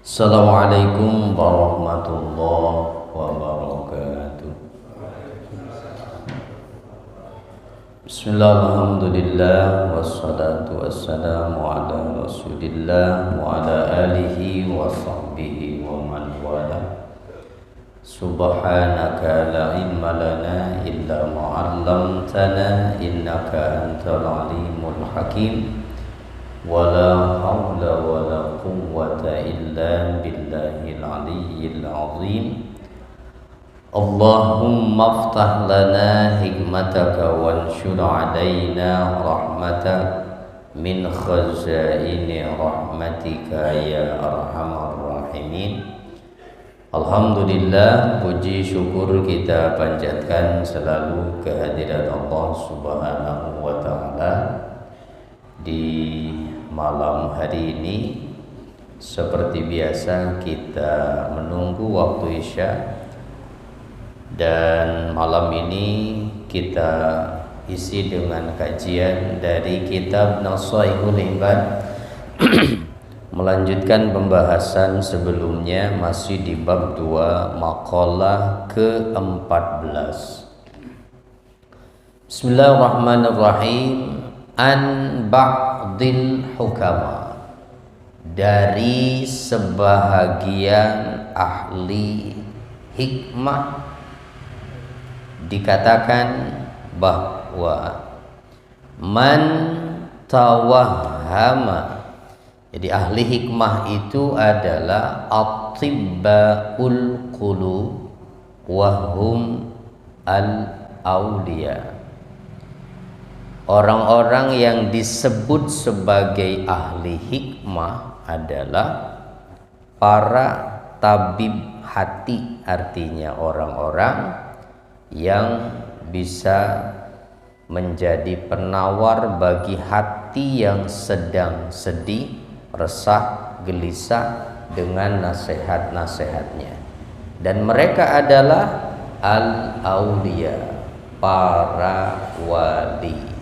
Assalamualaikum warahmatullahi wabarakatuh. Bismillah, alhamdulillah, wassalatu wassalamu ala rasulillah wa ala alihi wa sahbihi wa man wala. Subhanaka la ilma lana illa ma 'allamtana innaka antal alimul hakim. Wala hawla wala quwwata illa billahil aliyyil azim. Allahumma aftah lana hikmataka wanshur alaina rahmatak min khazaini rahmatika ya arhamar rahimin. Alhamdulillah, puji syukur kita panjatkan selalu kehadiran Allah Subhanahu wa ta'ala. Di malam hari ini seperti biasa kita menunggu waktu Isya, dan malam ini kita isi dengan kajian dari kitab Nasaihul Ibad. Melanjutkan pembahasan sebelumnya, masih di bab 2 maqalah ke-14. Bismillahirrahmanirrahim. An ba'dil hukama, dari sebahagian ahli hikmah dikatakan bahwa man tawahhama, jadi ahli hikmah itu adalah atibbaul qulub wahum al-awliya. Orang-orang yang disebut sebagai ahli hikmah adalah para tabib hati, artinya orang-orang yang bisa menjadi penawar bagi hati yang sedang sedih, resah, gelisah dengan nasihat-nasihatnya. Dan mereka adalah al-auliya, para wali.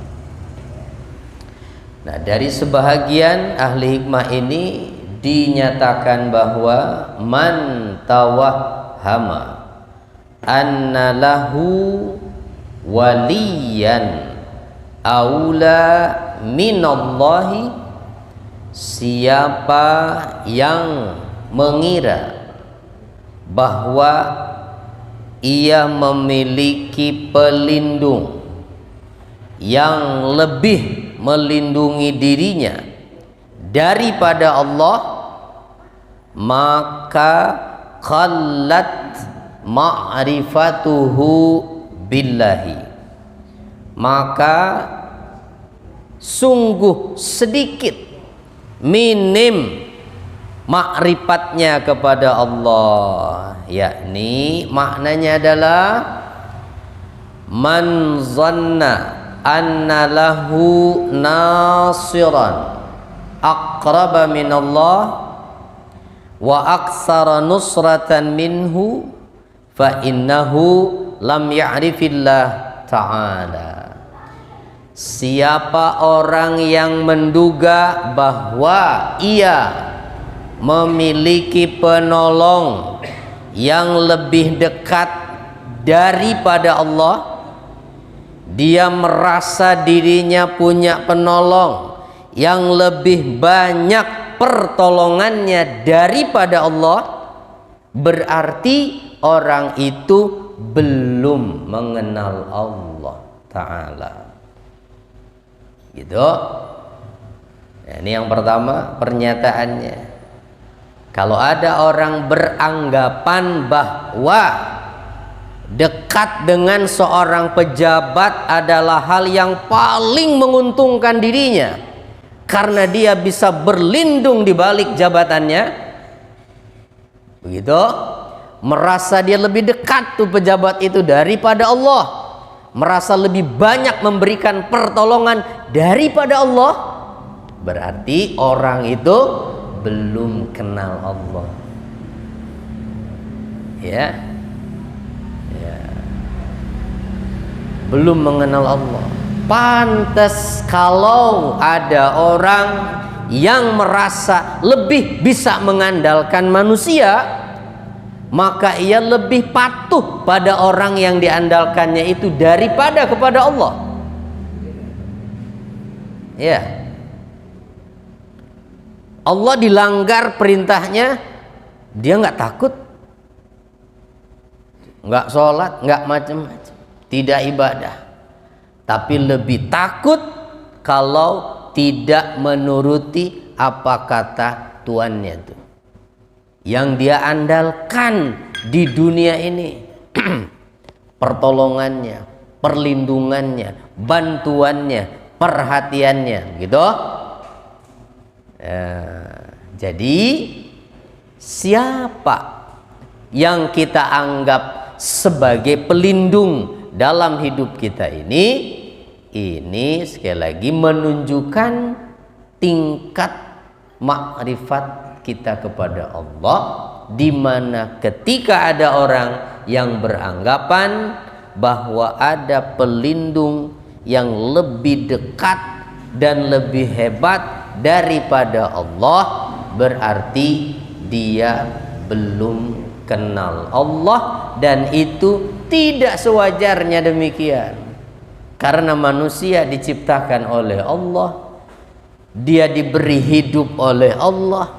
Nah, dari sebahagian ahli hikmah ini dinyatakan bahwa man tawahhama anna lahu waliyan aula minallahi, siapa yang mengira bahwa ia memiliki pelindung yang lebih melindungi dirinya daripada Allah, maka qallat ma'rifatuhu billahi, maka sungguh sedikit, minim makrifatnya kepada Allah. Yakni maknanya adalah man zanna anna lahu nasiran aqraba minallah wa aksara nusratan minhu fa innahu lam ya'rifillah ta'ala. Siapa orang yang menduga bahwa ia memiliki penolong yang lebih dekat daripada Allah, dia merasa dirinya punya penolong yang lebih banyak pertolongannya daripada Allah, berarti orang itu belum mengenal Allah Ta'ala. Gitu. Nah, ini yang pertama pernyataannya. Kalau ada orang beranggapan bahwa dekat dengan seorang pejabat adalah hal yang paling menguntungkan dirinya karena dia bisa berlindung di balik jabatannya, begitu, merasa dia lebih dekat tuh pejabat itu daripada Allah, merasa lebih banyak memberikan pertolongan daripada Allah, berarti orang itu belum kenal Allah. Ya, belum mengenal Allah. Pantas kalau ada orang yang merasa lebih bisa mengandalkan manusia, maka ia lebih patuh pada orang yang diandalkannya itu daripada kepada Allah. Ya, Allah dilanggar perintahnya, dia nggak takut, nggak sholat, nggak macam-macam, tidak ibadah, tapi lebih takut kalau tidak menuruti apa kata tuannya itu yang dia andalkan di dunia ini. Pertolongannya, perlindungannya, bantuannya, perhatiannya, gitu. Jadi siapa yang kita anggap sebagai pelindung dalam hidup kita ini sekali lagi menunjukkan tingkat makrifat kita kepada Allah, di mana ketika ada orang yang beranggapan bahwa ada pelindung yang lebih dekat dan lebih hebat daripada Allah, berarti dia belum kenal Allah, dan itu tidak sewajarnya demikian. Karena manusia diciptakan oleh Allah, dia diberi hidup oleh Allah,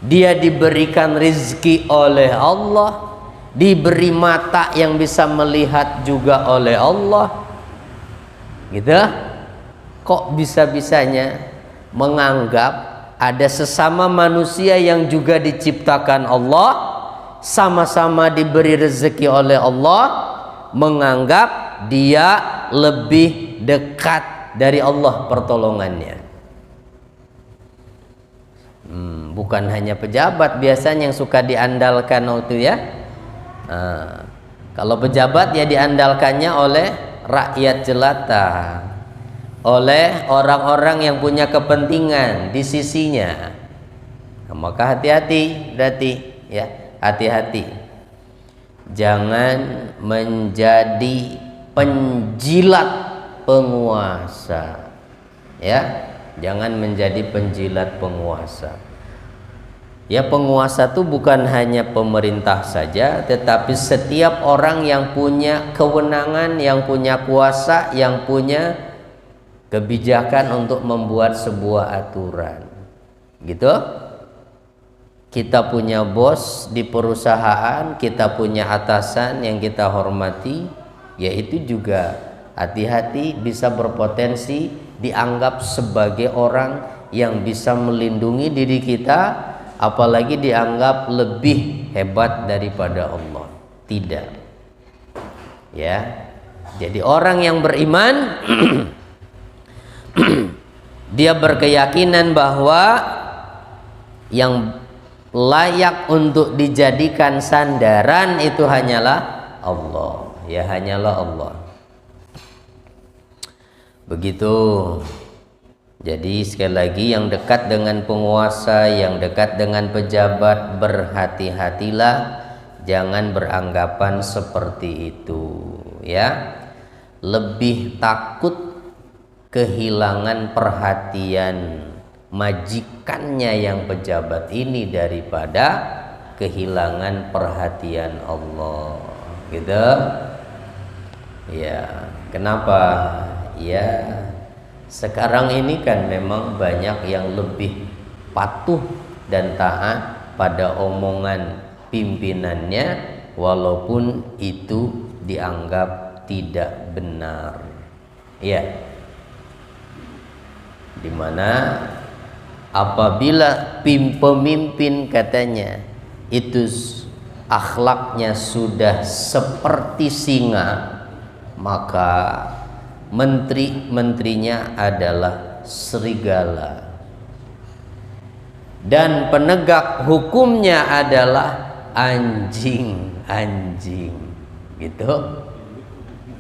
dia diberikan rizki oleh Allah, diberi mata yang bisa melihat juga oleh Allah, gitu. Kok bisa-bisanya menganggap ada sesama manusia yang juga diciptakan Allah, sama-sama diberi rezeki oleh Allah, menganggap dia lebih dekat dari Allah pertolongannya? Bukan hanya pejabat biasanya yang suka diandalkan itu ya. Kalau pejabat ya diandalkannya oleh rakyat jelata, oleh orang-orang yang punya kepentingan di sisinya. Maka hati-hati, berarti ya, hati-hati, jangan menjadi penjilat penguasa, ya. Jangan menjadi penjilat penguasa. Ya, penguasa itu bukan hanya pemerintah saja, tetapi setiap orang yang punya kewenangan, yang punya kuasa, yang punya kebijakan untuk membuat sebuah aturan, gitu. Kita punya bos di perusahaan, kita punya atasan yang kita hormati, yaitu juga hati-hati bisa berpotensi dianggap sebagai orang yang bisa melindungi diri kita, apalagi dianggap lebih hebat daripada Allah. Tidak, ya. Jadi orang yang beriman dia berkeyakinan bahwa yang layak untuk dijadikan sandaran itu hanyalah Allah, ya, hanyalah Allah. Begitu. Jadi sekali lagi, yang dekat dengan penguasa, yang dekat dengan pejabat, berhati-hatilah, jangan beranggapan seperti itu, ya. Lebih takut kehilangan perhatian majikannya yang pejabat ini daripada kehilangan perhatian Allah, gitu. Ya, kenapa? Ya, sekarang ini kan memang banyak yang lebih patuh dan taat pada omongan pimpinannya, walaupun itu dianggap tidak benar, ya. Dimana apabila pemimpin katanya itu akhlaknya sudah seperti singa, maka menteri-menterinya adalah serigala, dan penegak hukumnya adalah anjing-anjing, gitu.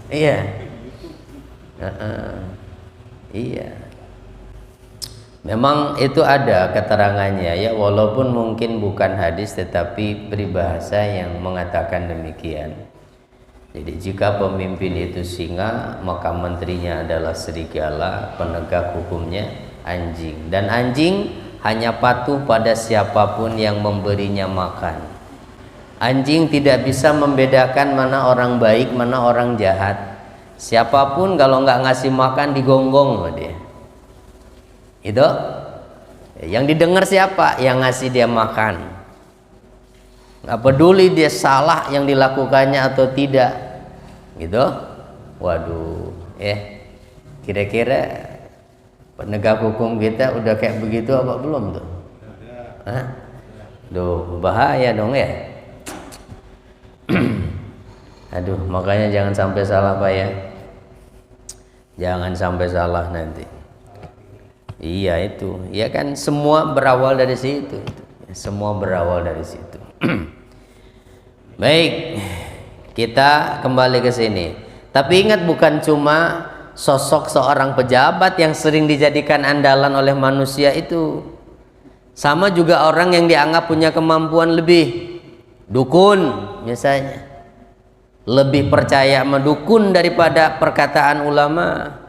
Iya. Iya. Memang itu ada keterangannya, ya, walaupun mungkin bukan hadis tetapi peribahasa yang mengatakan demikian. Jadi jika pemimpin itu singa, maka menterinya adalah serigala, penegak hukumnya anjing. Dan anjing hanya patuh pada siapapun yang memberinya makan. Anjing tidak bisa membedakan mana orang baik, mana orang jahat. Siapapun kalau nggak ngasih makan digonggong sama dia. Itu yang didengar siapa? Yang ngasih dia makan. Nggak peduli dia salah yang dilakukannya atau tidak. Gitu. Waduh, kira-kira penegak hukum kita udah kayak begitu apa belum tuh? Hah? Duh, bahaya dong ya. Aduh, makanya jangan sampai salah Pak ya. Jangan sampai salah nanti. Iya itu, ya kan semua berawal dari situ. Semua berawal dari situ. Baik, kita kembali ke sini. Tapi ingat, bukan cuma sosok seorang pejabat yang sering dijadikan andalan oleh manusia itu. Sama juga orang yang dianggap punya kemampuan lebih. Dukun misalnya. Lebih percaya sama dukun daripada perkataan ulama.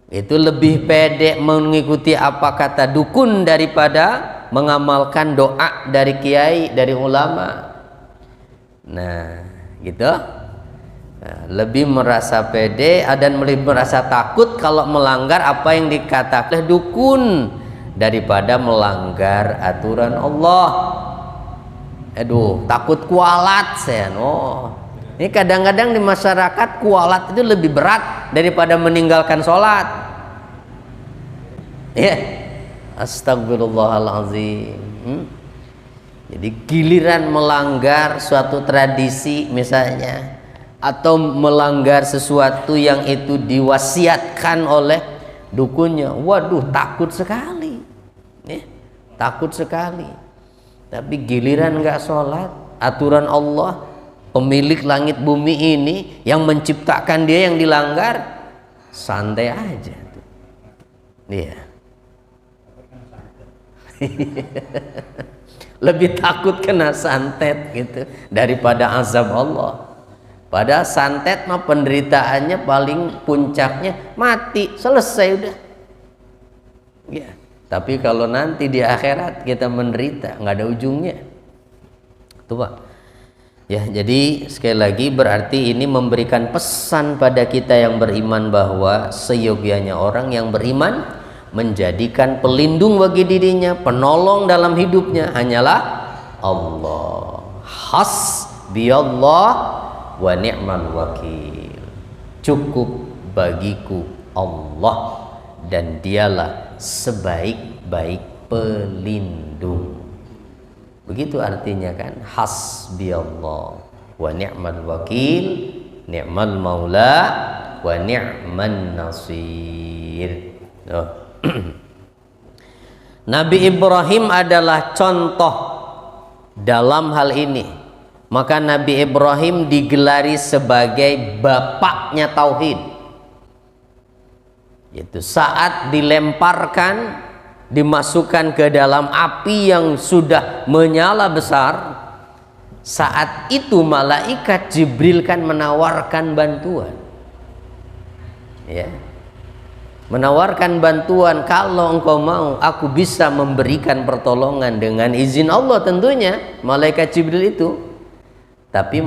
Itu lebih pede mengikuti apa kata dukun daripada mengamalkan doa dari kiai, dari ulama. Nah, gitu. Lebih merasa pede dan lebih merasa takut kalau melanggar apa yang dikatakan dukun daripada melanggar aturan Allah. Aduh, takut kualat saya. Ini kadang-kadang di masyarakat kualat itu lebih berat daripada meninggalkan sholat. Ya, astagfirullahaladzim. Jadi giliran melanggar suatu tradisi misalnya, atau melanggar sesuatu yang itu diwasiatkan oleh dukunnya, waduh takut sekali, takut sekali. Tapi giliran nggak sholat, aturan Allah, pemilik langit bumi ini yang menciptakan dia yang dilanggar, santai aja. Iya. Lebih takut kena santet gitu daripada azab Allah. Padahal santet mah penderitaannya paling puncaknya mati, selesai udah. Ya. Tapi kalau nanti di akhirat kita menderita, nggak ada ujungnya. Tuh Pak. Ya, jadi sekali lagi berarti ini memberikan pesan pada kita yang beriman bahwa seyogianya orang yang beriman menjadikan pelindung bagi dirinya, penolong dalam hidupnya hanyalah Allah. Hasbiyallah wa ni'mal wakil. Cukup bagiku Allah dan dialah sebaik-baik pelindung. Begitu artinya kan, hasbiyallah wa ni'mal wakil, ni'mal maula wa ni'man nasir. Nabi Ibrahim adalah contoh dalam hal ini. Maka Nabi Ibrahim digelari sebagai bapaknya tauhid. Itu saat dilemparkan, dimasukkan ke dalam api yang sudah menyala besar, saat itu malaikat Jibril kan menawarkan bantuan, ya, menawarkan bantuan. Kalau engkau mau, aku bisa memberikan pertolongan dengan izin Allah tentunya, malaikat Jibril itu. Tapi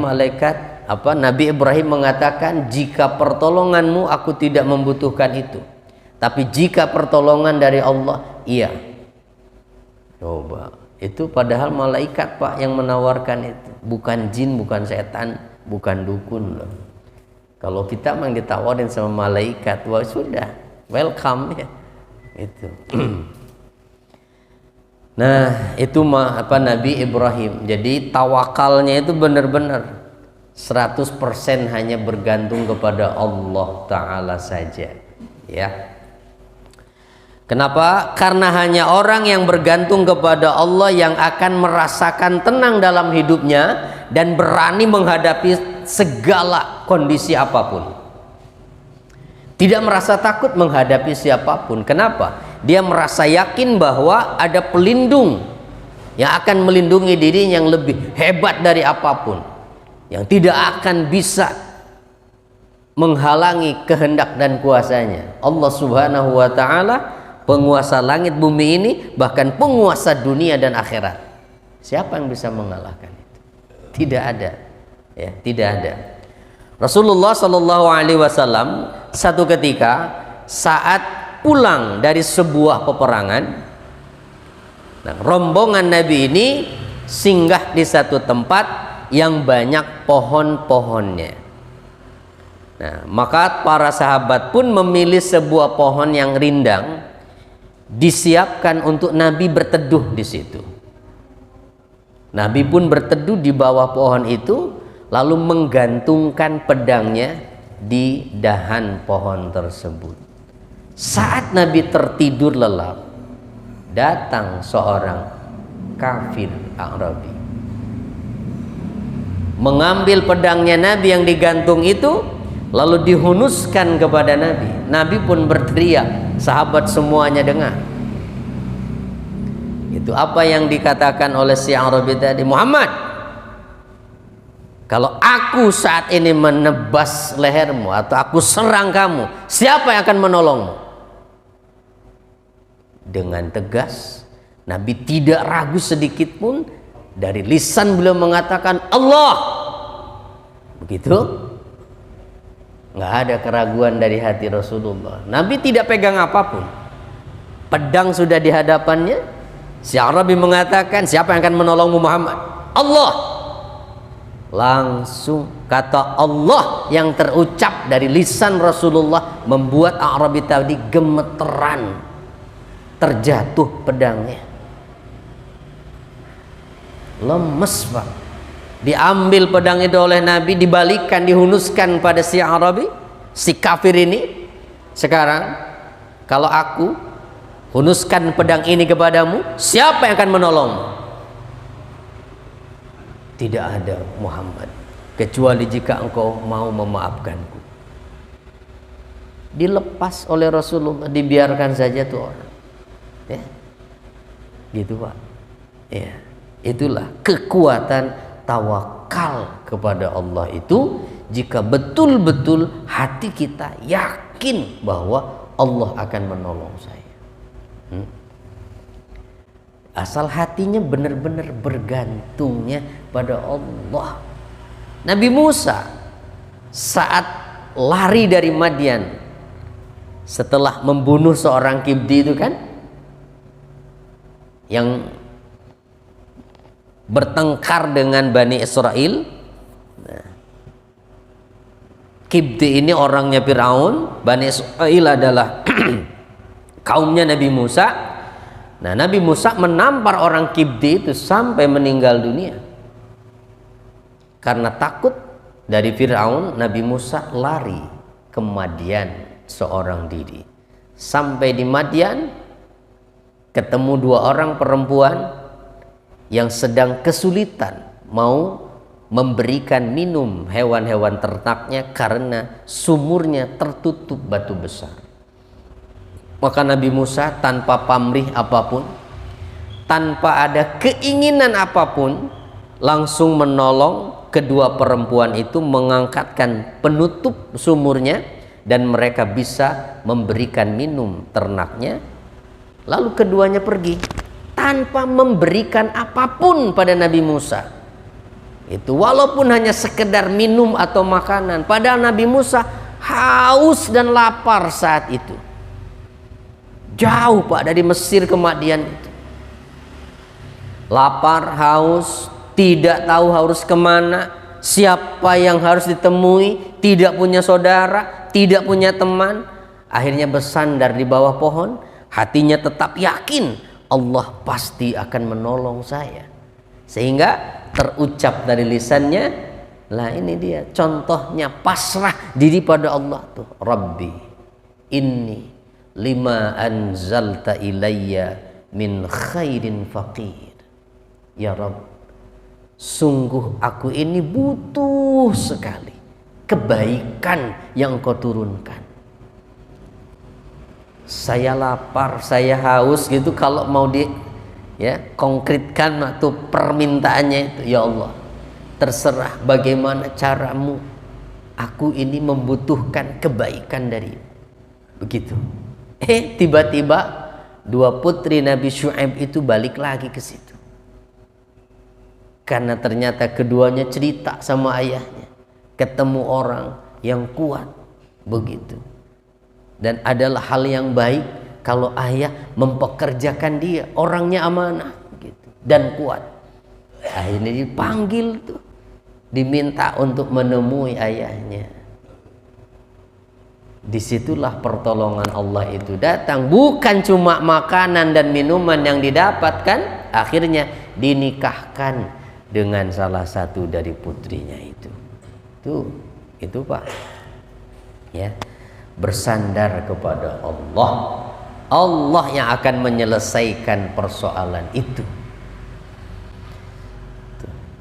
Nabi Ibrahim mengatakan, jika pertolonganmu aku tidak membutuhkan itu, tapi jika pertolongan dari Allah, iya. Coba, itu padahal malaikat Pak yang menawarkan itu, bukan jin, bukan setan, bukan dukun loh. Kalau kita memang ditawarin sama malaikat, wah sudah, welcome ya. Itu. Nah, itu Nabi Ibrahim. Jadi tawakalnya itu benar-benar 100% hanya bergantung kepada Allah Ta'ala saja, ya. Kenapa? Karena hanya orang yang bergantung kepada Allah yang akan merasakan tenang dalam hidupnya dan berani menghadapi segala kondisi apapun. Tidak merasa takut menghadapi siapapun. Kenapa? Dia merasa yakin bahwa ada pelindung yang akan melindungi dirinya yang lebih hebat dari apapun, yang tidak akan bisa menghalangi kehendak dan kuasanya. Allah Subhanahu wa ta'ala penguasa langit bumi ini, bahkan penguasa dunia dan akhirat. Siapa yang bisa mengalahkan itu? Tidak ada, ya, tidak ada. Rasulullah Shallallahu Alaihi Wasallam satu ketika saat pulang dari sebuah peperangan, nah, rombongan Nabi ini singgah di satu tempat yang banyak pohon-pohonnya. Nah, maka para sahabat pun memilih sebuah pohon yang rindang, disiapkan untuk Nabi berteduh di situ. Nabi pun berteduh di bawah pohon itu, lalu menggantungkan pedangnya di dahan pohon tersebut. Saat Nabi tertidur lelap, datang seorang kafir Arabi, mengambil pedangnya Nabi yang digantung itu, lalu dihunuskan kepada Nabi. Nabi pun berteriak, sahabat semuanya dengar. Itu apa yang dikatakan oleh si Arabi tadi, Muhammad, kalau aku saat ini menebas lehermu atau aku serang kamu, siapa yang akan menolongmu? Dengan tegas, Nabi tidak ragu sedikit pun, dari lisan beliau mengatakan Allah. Begitu, nggak ada keraguan dari hati Rasulullah. Nabi tidak pegang apapun, pedang sudah di hadapannya. Si Arabi mengatakan, siapa yang akan menolongmu Muhammad? Allah. Langsung kata Allah yang terucap dari lisan Rasulullah membuat Arabi tadi gemeteran, terjatuh pedangnya, lemes Pak. Diambil pedang itu oleh Nabi, dibalikkan, dihunuskan pada si Arabi, si kafir ini. Sekarang kalau aku hunuskan pedang ini kepadamu, siapa yang akan menolongmu? Tidak ada Muhammad, kecuali jika engkau mau memaafkanku. Dilepas oleh Rasulullah, dibiarkan saja tuh orang, ya, gitu Pak. Ya, itulah kekuatan tawakal kepada Allah itu, jika betul-betul hati kita yakin bahwa Allah akan menolong saya. Asal hatinya benar-benar bergantungnya pada Allah. Nabi Musa saat lari dari Madian setelah membunuh seorang Kibti itu kan, yang bertengkar dengan Bani Israel. Nah, Kibti ini orangnya Fir'aun, Bani Israel adalah kaumnya Nabi Musa. Nah, Nabi Musa menampar orang Kibti itu sampai meninggal dunia. Karena takut dari Fir'aun, Nabi Musa lari ke Madian seorang diri. Sampai di Madian, ketemu dua orang perempuan yang sedang kesulitan mau memberikan minum hewan-hewan ternaknya karena sumurnya tertutup batu besar. Maka Nabi Musa tanpa pamrih apapun, tanpa ada keinginan apapun, langsung menolong kedua perempuan itu, mengangkatkan penutup sumurnya, dan mereka bisa memberikan minum ternaknya. Lalu keduanya pergi tanpa memberikan apapun pada Nabi Musa. Itu walaupun hanya sekedar minum atau makanan, padahal Nabi Musa haus dan lapar saat itu. Jauh Pak dari Mesir ke Madian itu. Lapar, haus, tidak tahu harus kemana, siapa yang harus ditemui, tidak punya saudara, tidak punya teman. Akhirnya bersandar di bawah pohon, hatinya tetap yakin Allah pasti akan menolong saya. Sehingga terucap dari lisannya, lah ini dia contohnya pasrah diri pada Allah tuh. Rabbi inni lima anzalta ilayya min khairin faqir. Ya Rabb, sungguh aku ini butuh sekali kebaikan yang Kau turunkan. Saya lapar, saya haus gitu. Kalau mau konkretkan waktu permintaannya itu, ya Allah, terserah bagaimana caramu, aku ini membutuhkan kebaikan dari. Begitu. Tiba-tiba dua putri Nabi Syuaib itu balik lagi ke situ. Karena ternyata keduanya cerita sama ayahnya, ketemu orang yang kuat begitu. Dan adalah hal yang baik kalau ayah mempekerjakan dia, orangnya amanah gitu dan kuat. Akhirnya dipanggil tuh, diminta untuk menemui ayahnya. Disitulah pertolongan Allah itu datang. Bukan cuma makanan dan minuman yang didapatkan, akhirnya dinikahkan dengan salah satu dari putrinya itu. Itu Pak. Ya, bersandar kepada Allah. Allah yang akan menyelesaikan persoalan itu.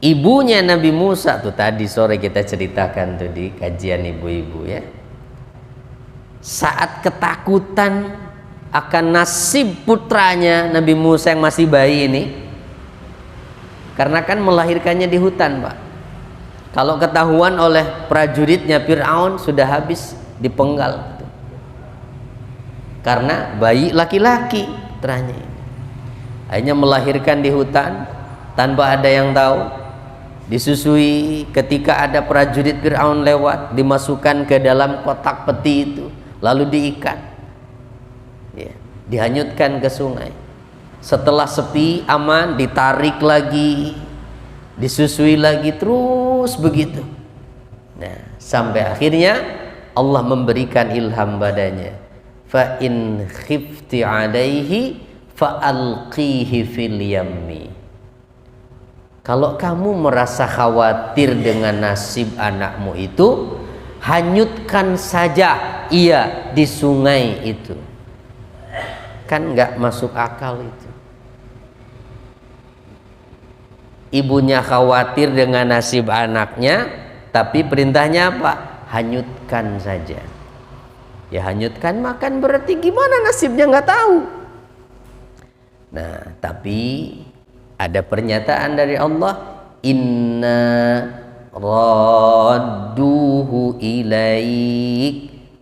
Ibunya Nabi Musa tuh tadi sore kita ceritakan tuh di kajian ibu-ibu ya. Saat ketakutan akan nasib putranya Nabi Musa yang masih bayi ini, karena kan melahirkannya di hutan Pak. Kalau ketahuan oleh prajuritnya Fir'aun sudah habis dipenggal karena bayi laki-laki putranya ini. Akhirnya melahirkan di hutan tanpa ada yang tahu, disusui. Ketika ada prajurit Fir'aun lewat, dimasukkan ke dalam kotak peti itu, lalu diikat ya, dihanyutkan ke sungai. Setelah sepi aman, ditarik lagi, disusui lagi, terus begitu. Nah, sampai akhirnya Allah memberikan ilham padanya, fa in khifti alaihi fa alqihi fil yammi. Kalau kamu merasa khawatir dengan nasib anakmu itu, hanyutkan saja ia di sungai itu. Kan nggak masuk akal itu. Ibunya khawatir dengan nasib anaknya, tapi perintahnya apa? Hanyutkan saja. Ya hanyutkan, makan berarti gimana nasibnya nggak tahu. Nah, tapi ada pernyataan dari Allah, inna radduhu ilaik,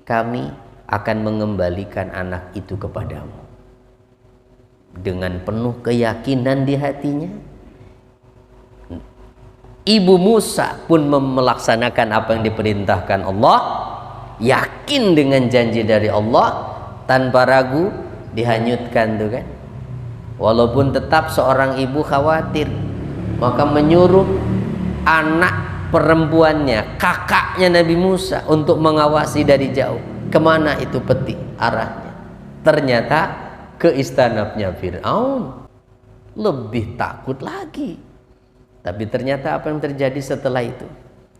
kami akan mengembalikan anak itu kepadamu. Dengan penuh keyakinan di hatinya, ibu Musa pun melaksanakan apa yang diperintahkan Allah, yakin dengan janji dari Allah, tanpa ragu dihanyutkan tuh kan. Walaupun tetap seorang ibu khawatir, maka menyuruh anak perempuannya, kakaknya Nabi Musa, untuk mengawasi dari jauh. Kemana itu peti arahnya? Ternyata ke istananya Fir'aun. Lebih takut lagi. Tapi ternyata apa yang terjadi setelah itu?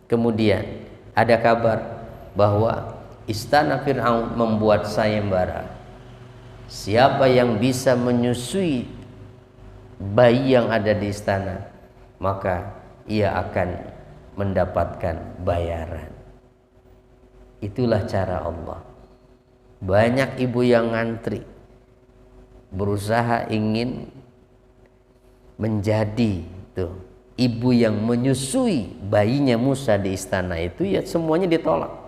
Kemudian ada kabar bahwa istana Fir'aun membuat sayembara. Siapa yang bisa menyusui bayi yang ada di istana, maka ia akan mendapatkan bayaran. Itulah cara Allah. Banyak ibu yang ngantri, berusaha ingin menjadi tuh ibu yang menyusui bayinya Musa di istana itu, ya semuanya ditolak.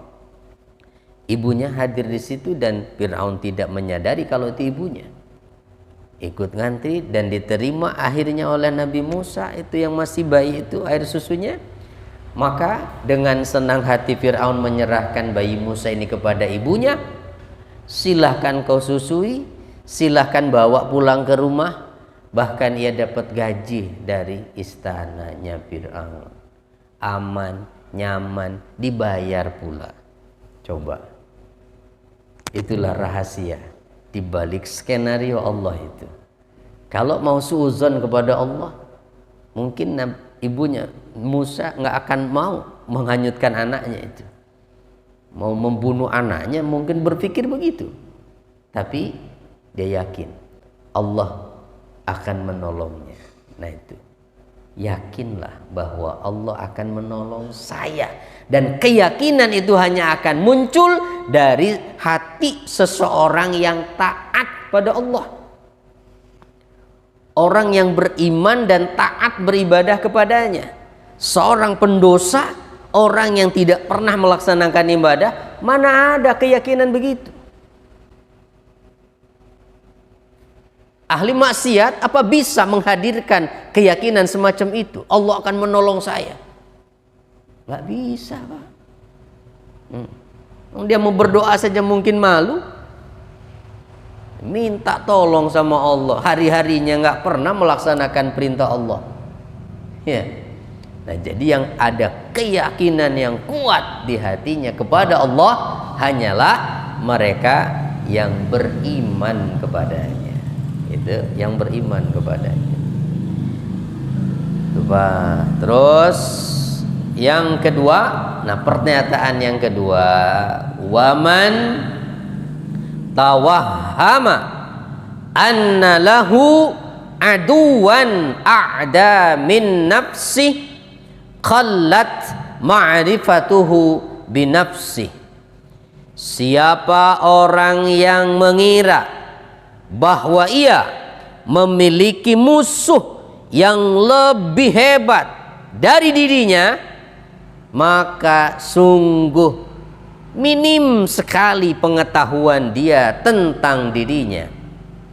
Ibunya hadir di situ dan Fir'aun tidak menyadari kalau itu ibunya. Ikut ngantri dan diterima akhirnya oleh Nabi Musa itu yang masih bayi itu air susunya. Maka dengan senang hati Fir'aun menyerahkan bayi Musa ini kepada ibunya. Silahkan kau susui, silahkan bawa pulang ke rumah. Bahkan ia dapat gaji dari istananya Fir'aun. Aman, nyaman, dibayar pula. Coba. Itulah rahasia di balik skenario Allah itu. Kalau mau suuzon kepada Allah, mungkin ibunya Musa nggak akan mau menghanyutkan anaknya itu. Mau membunuh anaknya mungkin berpikir begitu. Tapi dia yakin Allah akan menolongnya. Nah itu, yakinlah bahwa Allah akan menolong saya. Dan keyakinan itu hanya akan muncul dari hati seseorang yang taat pada Allah. Orang yang beriman dan taat beribadah kepadanya. Seorang pendosa, orang yang tidak pernah melaksanakan ibadah, mana ada keyakinan begitu. Ahli maksiat apa bisa menghadirkan keyakinan semacam itu? Allah akan menolong saya. Nggak bisa, Pak. Dia mau berdoa saja mungkin malu. Minta tolong sama Allah, hari-harinya nggak pernah melaksanakan perintah Allah. Ya. Nah, jadi yang ada keyakinan yang kuat di hatinya kepada Allah hanyalah mereka yang beriman kepadanya. Itu yang beriman kepadanya. Coba terus yang kedua, nah pernyataan yang kedua, waman tawahhama anna lahu aduwan a'da min nafsi qallat ma'rifatuhu binafsi. Siapa orang yang mengira bahwa ia memiliki musuh yang lebih hebat dari dirinya, maka sungguh minim sekali pengetahuan dia tentang dirinya,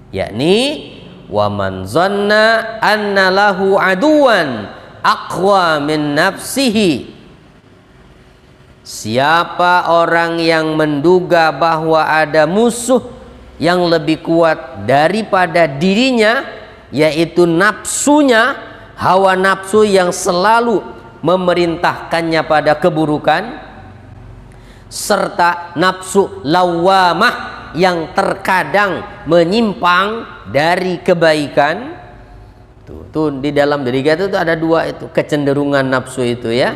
yakni waman zanna anna lahu aduwan aqwa min nafsihi. Siapa orang yang menduga bahwa ada musuh yang lebih kuat daripada dirinya, yaitu nafsunya, hawa nafsu yang selalu memerintahkannya pada keburukan, serta nafsu lawamah yang terkadang menyimpang dari kebaikan. Tuh di dalam diri kita itu ada dua, itu kecenderungan nafsu itu ya,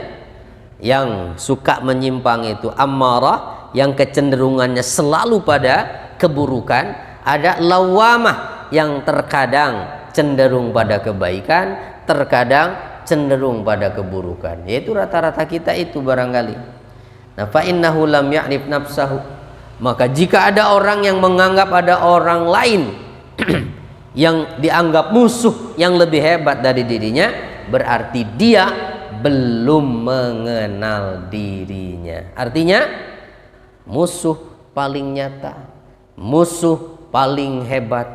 yang suka menyimpang itu ammarah, yang kecenderungannya selalu pada keburukan. Ada lawamah yang terkadang cenderung pada kebaikan, terkadang cenderung pada keburukan. Yaitu rata-rata kita itu barangkali. Nah, fa innahu lam ya'rif nafsahu, maka jika ada orang yang menganggap ada orang lain yang dianggap musuh yang lebih hebat dari dirinya, berarti dia belum mengenal dirinya. Artinya musuh paling nyata, musuh paling hebat,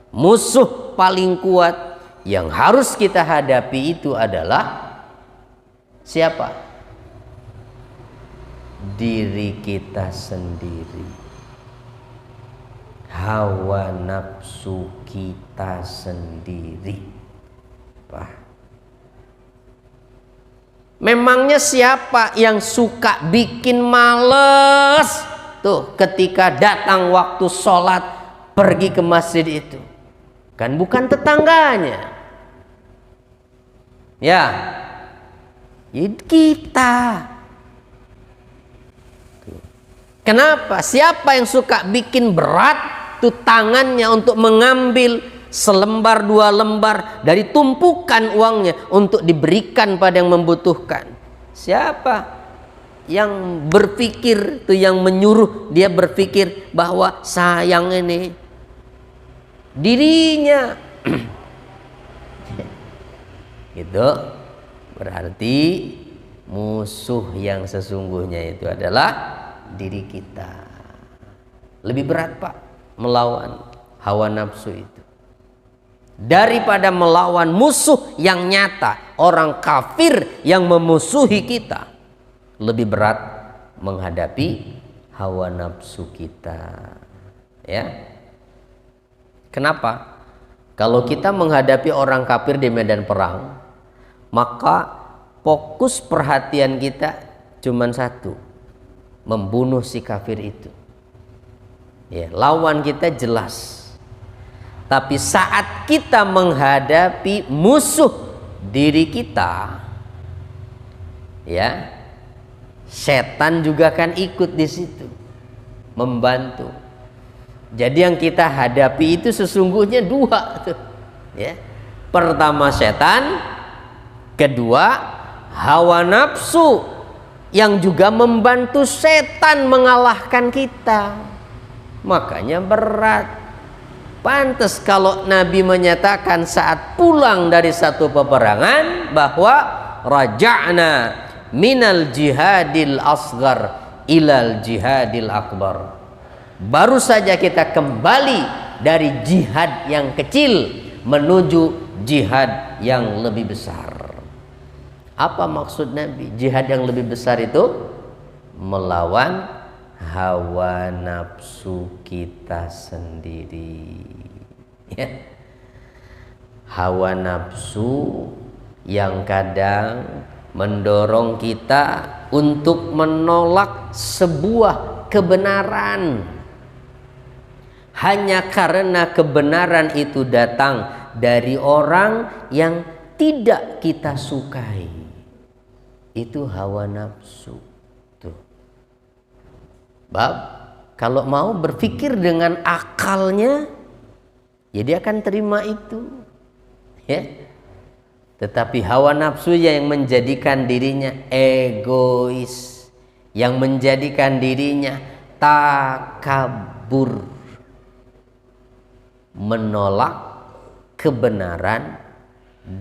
musuh paling kuat yang harus kita hadapi itu adalah siapa? Diri kita sendiri, hawa nafsu kita sendiri. Memangnya siapa yang suka bikin males tuh ketika datang waktu sholat pergi ke masjid itu? Kan bukan tetangganya, ya, kita. Kenapa? Siapa yang suka bikin berat tuh tangannya untuk mengambil selembar dua lembar dari tumpukan uangnya untuk diberikan pada yang membutuhkan? Siapa yang berpikir tuh, yang menyuruh dia berpikir bahwa sayang ini dirinya? Itu berarti musuh yang sesungguhnya itu adalah diri kita. Lebih berat, Pak, melawan hawa nafsu itu daripada melawan musuh yang nyata, orang kafir yang memusuhi kita. Lebih berat menghadapi hawa nafsu kita, ya. Kenapa? Kalau kita menghadapi orang kafir di medan perang, maka fokus perhatian kita cuma satu, membunuh si kafir itu. Ya, lawan kita jelas. Tapi saat kita menghadapi musuh diri kita, ya, setan juga kan ikut di situ membantu. Jadi yang kita hadapi itu sesungguhnya dua tuh, ya. Pertama setan, kedua hawa nafsu yang juga membantu setan mengalahkan kita. Makanya berat. Pantas kalau Nabi menyatakan saat pulang dari satu peperangan bahwa raja'na minal jihadil asghar ilal jihadil akbar. Baru saja kita kembali dari jihad yang kecil menuju jihad yang lebih besar. Apa maksud Nabi? Jihad yang lebih besar itu melawan hawa nafsu kita sendiri, ya. Hawa nafsu yang kadang mendorong kita untuk menolak sebuah kebenaran hanya karena kebenaran itu datang dari orang yang tidak kita sukai. Itu hawa nafsu. Tuh. Bab, kalau mau berpikir dengan akalnya, ya dia akan terima itu, ya. Tetapi hawa nafsunya yang menjadikan dirinya egois, yang menjadikan dirinya takabur, menolak kebenaran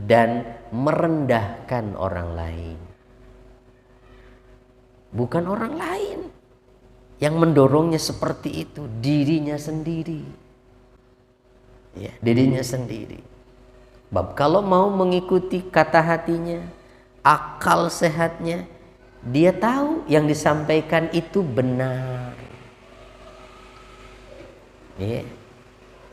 dan merendahkan orang lain. Bukan orang lain yang mendorongnya seperti itu, dirinya sendiri, ya, dirinya sendiri. Bab, kalau mau mengikuti kata hatinya, akal sehatnya, dia tahu yang disampaikan itu benar, ya.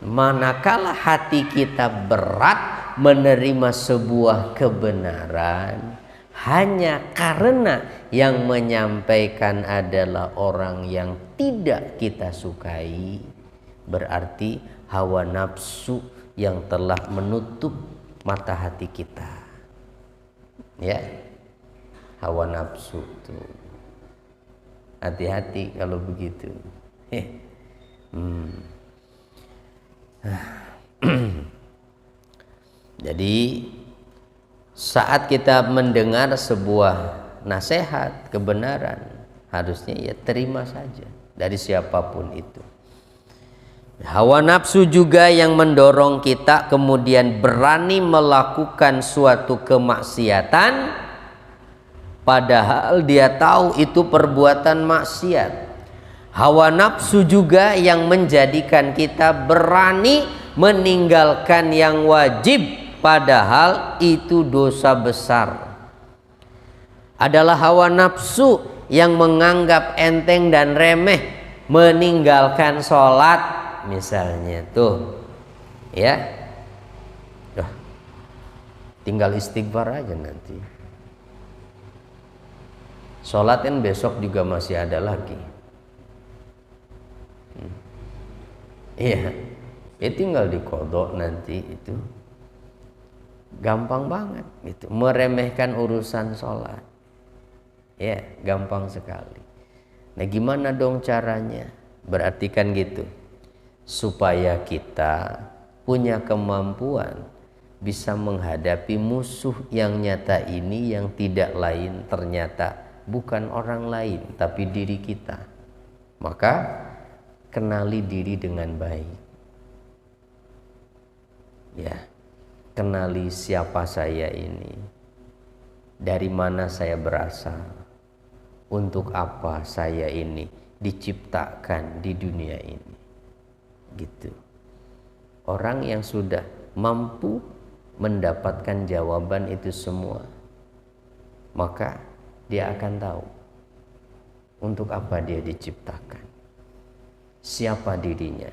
Manakala hati kita berat menerima sebuah kebenaran hanya karena yang menyampaikan adalah orang yang tidak kita sukai, berarti hawa nafsu yang telah menutup mata hati kita, ya. Hawa nafsu tuh, hati-hati kalau begitu. Jadi saat kita mendengar sebuah nasihat kebenaran, harusnya ya terima saja dari siapapun itu. Hawa nafsu juga yang mendorong kita kemudian berani melakukan suatu kemaksiatan padahal dia tahu itu perbuatan maksiat. Hawa nafsu juga yang menjadikan kita berani meninggalkan yang wajib padahal itu dosa besar. Adalah hawa nafsu yang menganggap enteng dan remeh meninggalkan sholat misalnya tuh, ya. Tinggal istighfar aja nanti. Sholat kan besok juga masih ada lagi. Iya, ya tinggal dikodok nanti itu. Gampang banget gitu, meremehkan urusan sholat. Ya, gampang sekali. Nah, gimana dong caranya? Berarti kan gitu, supaya kita punya kemampuan bisa menghadapi musuh yang nyata ini, yang tidak lain ternyata bukan orang lain tapi diri kita. Maka kenali diri dengan baik, ya. Kenali siapa saya ini, dari mana saya berasal, untuk apa saya ini diciptakan di dunia ini, gitu. Orang yang sudah mampu mendapatkan jawaban itu semua, maka dia akan tahu untuk apa dia diciptakan, siapa dirinya,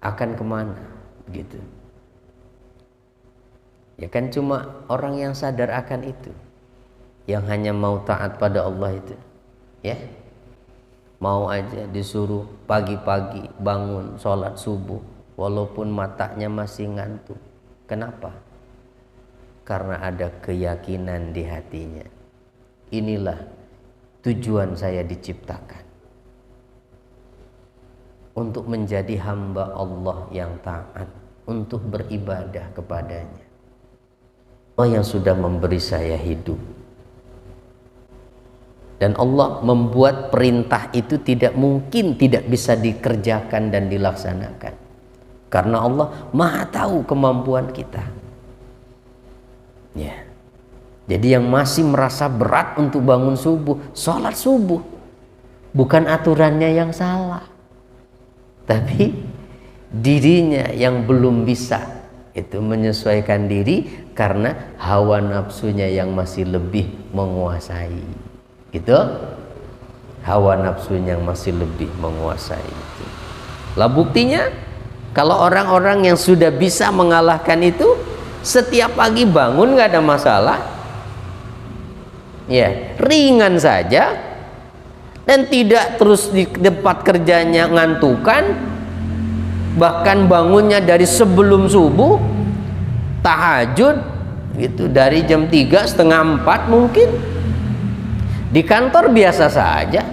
akan kemana, gitu. Ya kan cuma orang yang sadar akan itu, yang hanya mau taat pada Allah itu, ya. Mau aja disuruh pagi-pagi bangun sholat subuh walaupun matanya masih ngantuk. Kenapa? Karena ada keyakinan di hatinya, inilah tujuan saya diciptakan, untuk menjadi hamba Allah yang taat, untuk beribadah kepadanya. Allah yang sudah memberi saya hidup, dan Allah membuat perintah itu tidak mungkin tidak bisa dikerjakan dan dilaksanakan, karena Allah Maha tahu kemampuan kita, ya. Jadi yang masih merasa berat untuk bangun subuh, sholat subuh, bukan aturannya yang salah, tapi dirinya yang belum bisa itu menyesuaikan diri karena hawa nafsunya yang masih lebih menguasai, gitu. Hawa nafsunya yang masih lebih menguasai itu. Lah buktinya kalau orang-orang yang sudah bisa mengalahkan itu setiap pagi bangun nggak ada masalah, ya ringan saja, dan tidak terus di tempat kerjanya ngantukan, bahkan bangunnya dari sebelum subuh, tahajud gitu dari jam 3, setengah 4 mungkin. Di kantor biasa saja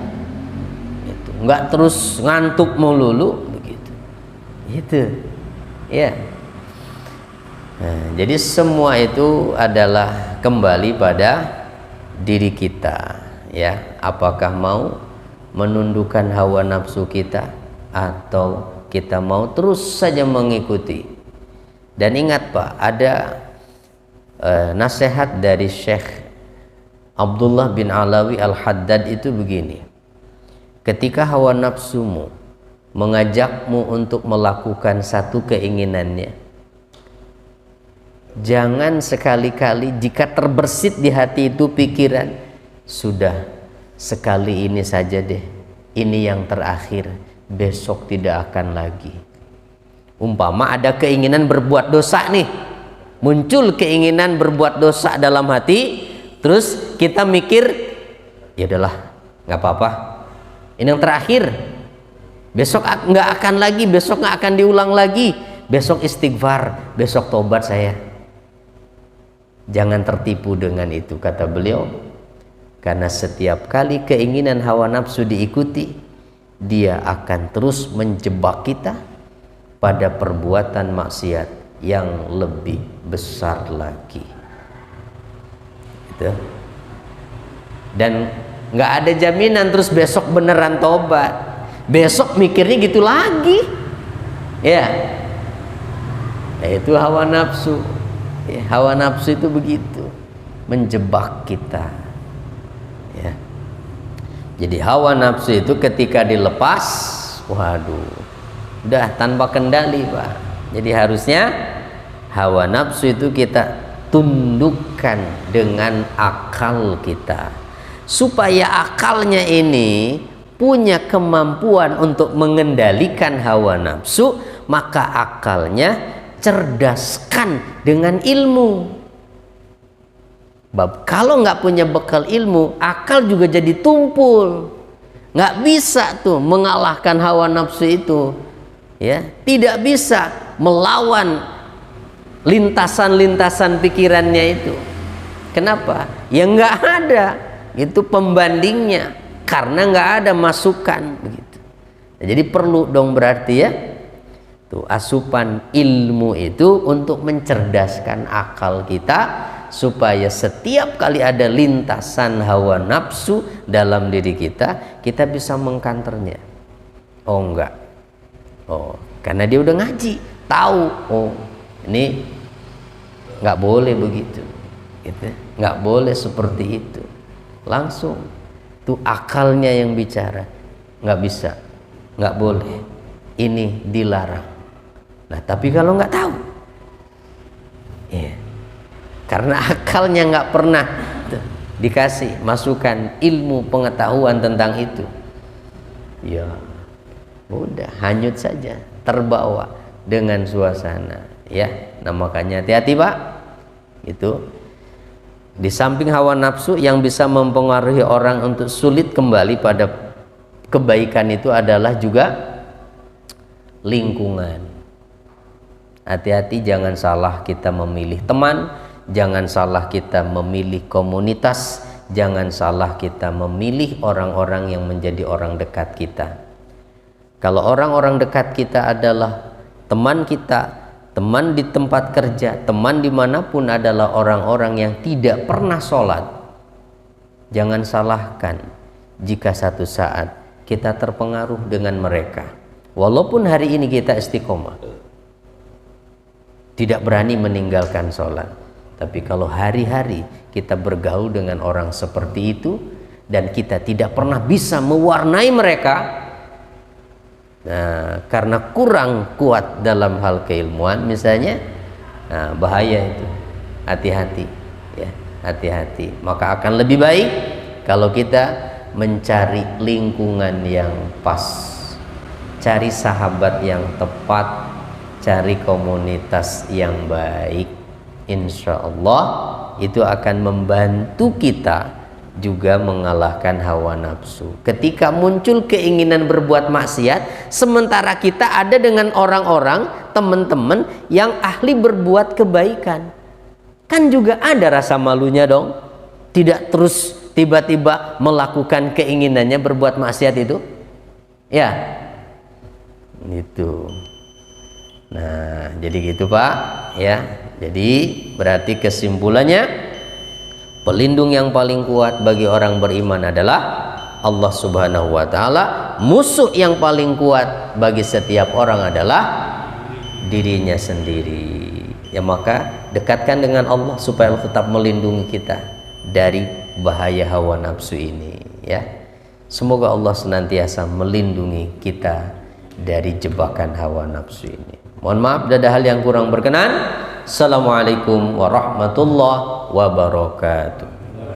gitu, nggak terus ngantuk melulu begitu, gitu ya. Nah, jadi semua itu adalah kembali pada diri kita, ya. Apakah mau menundukkan hawa nafsu kita atau kita mau terus saja mengikuti. Dan ingat Pak, ada nasihat dari Syekh Abdullah bin Alawi Al-Haddad itu begini: ketika hawa nafsumu mengajakmu untuk melakukan satu keinginannya, jangan sekali-kali jika terbersit di hati itu pikiran, sudah sekali ini saja deh, ini yang terakhir, besok tidak akan lagi. Umpama ada keinginan berbuat dosa nih, muncul keinginan berbuat dosa dalam hati, terus kita mikir, ya udahlah nggak apa-apa, ini yang terakhir, besok nggak akan lagi, besok nggak akan diulang lagi, besok istighfar, besok tobat saya. Jangan tertipu dengan itu, kata beliau, karena setiap kali keinginan hawa nafsu diikuti, dia akan terus menjebak kita pada perbuatan maksiat yang lebih besar lagi. Gitu. Dan nggak ada jaminan terus besok beneran tobat, besok mikirnya gitu lagi, ya. Itu hawa nafsu. Ya, hawa nafsu itu begitu menjebak kita, ya. Jadi hawa nafsu itu ketika dilepas, waduh, udah tanpa kendali Pak. Jadi harusnya hawa nafsu itu kita tundukkan dengan akal kita, supaya akalnya ini punya kemampuan untuk mengendalikan hawa nafsu, maka akalnya cerdaskan dengan ilmu. Bab kalau nggak punya bekal ilmu, akal juga jadi tumpul, nggak bisa tuh mengalahkan hawa nafsu itu, ya. Tidak bisa melawan lintasan-lintasan pikirannya itu. Kenapa? Ya nggak ada itu pembandingnya, karena nggak ada masukan begitu. Jadi perlu dong berarti, ya, asupan ilmu itu untuk mencerdaskan akal kita, supaya setiap kali ada lintasan hawa nafsu dalam diri kita, kita bisa mengkanternya. Oh enggak, oh karena dia udah ngaji, tahu, oh ini nggak boleh begitu, gitu. Nggak boleh seperti itu, langsung tuh akalnya yang bicara, nggak bisa, nggak boleh, ini dilarang. Nah, tapi kalau nggak tahu, ya, karena akalnya nggak pernah dikasih masukan ilmu pengetahuan tentang itu, ya udah hanyut saja, terbawa dengan suasana, ya. Nah, makanya hati-hati Pak, itu di samping hawa nafsu yang bisa mempengaruhi orang untuk sulit kembali pada kebaikan itu adalah juga lingkungan. Hati-hati, jangan salah kita memilih teman, jangan salah kita memilih komunitas, jangan salah kita memilih orang-orang yang menjadi orang dekat kita. Kalau orang-orang dekat kita adalah teman kita, teman di tempat kerja, teman dimanapun adalah orang-orang yang tidak pernah sholat, jangan salahkan jika satu saat kita terpengaruh dengan mereka. Walaupun hari ini kita istiqomah, tidak berani meninggalkan sholat, tapi kalau hari-hari kita bergaul dengan orang seperti itu dan kita tidak pernah bisa mewarnai mereka, Nah, karena kurang kuat dalam hal keilmuan misalnya, nah, bahaya itu. Hati-hati ya, hati-hati. Maka akan lebih baik kalau kita mencari lingkungan yang pas, cari sahabat yang tepat, cari komunitas yang baik. Insya Allah itu akan membantu kita juga mengalahkan hawa nafsu. Ketika muncul keinginan berbuat maksiat, sementara kita ada dengan orang-orang, teman-teman yang ahli berbuat kebaikan, kan juga ada rasa malunya dong. Tidak terus tiba-tiba melakukan keinginannya berbuat maksiat itu, ya, itu. Nah, jadi gitu Pak, ya. Jadi berarti kesimpulannya, pelindung yang paling kuat bagi orang beriman adalah Allah Subhanahu wa Ta'ala. Musuh yang paling kuat bagi setiap orang adalah dirinya sendiri. Ya, maka dekatkan dengan Allah supaya Allah tetap melindungi kita dari bahaya hawa nafsu ini, ya. Semoga Allah senantiasa melindungi kita dari jebakan hawa nafsu ini. Mohon maaf ada hal yang kurang berkenan. Assalamualaikum warahmatullahi wabarakatuh.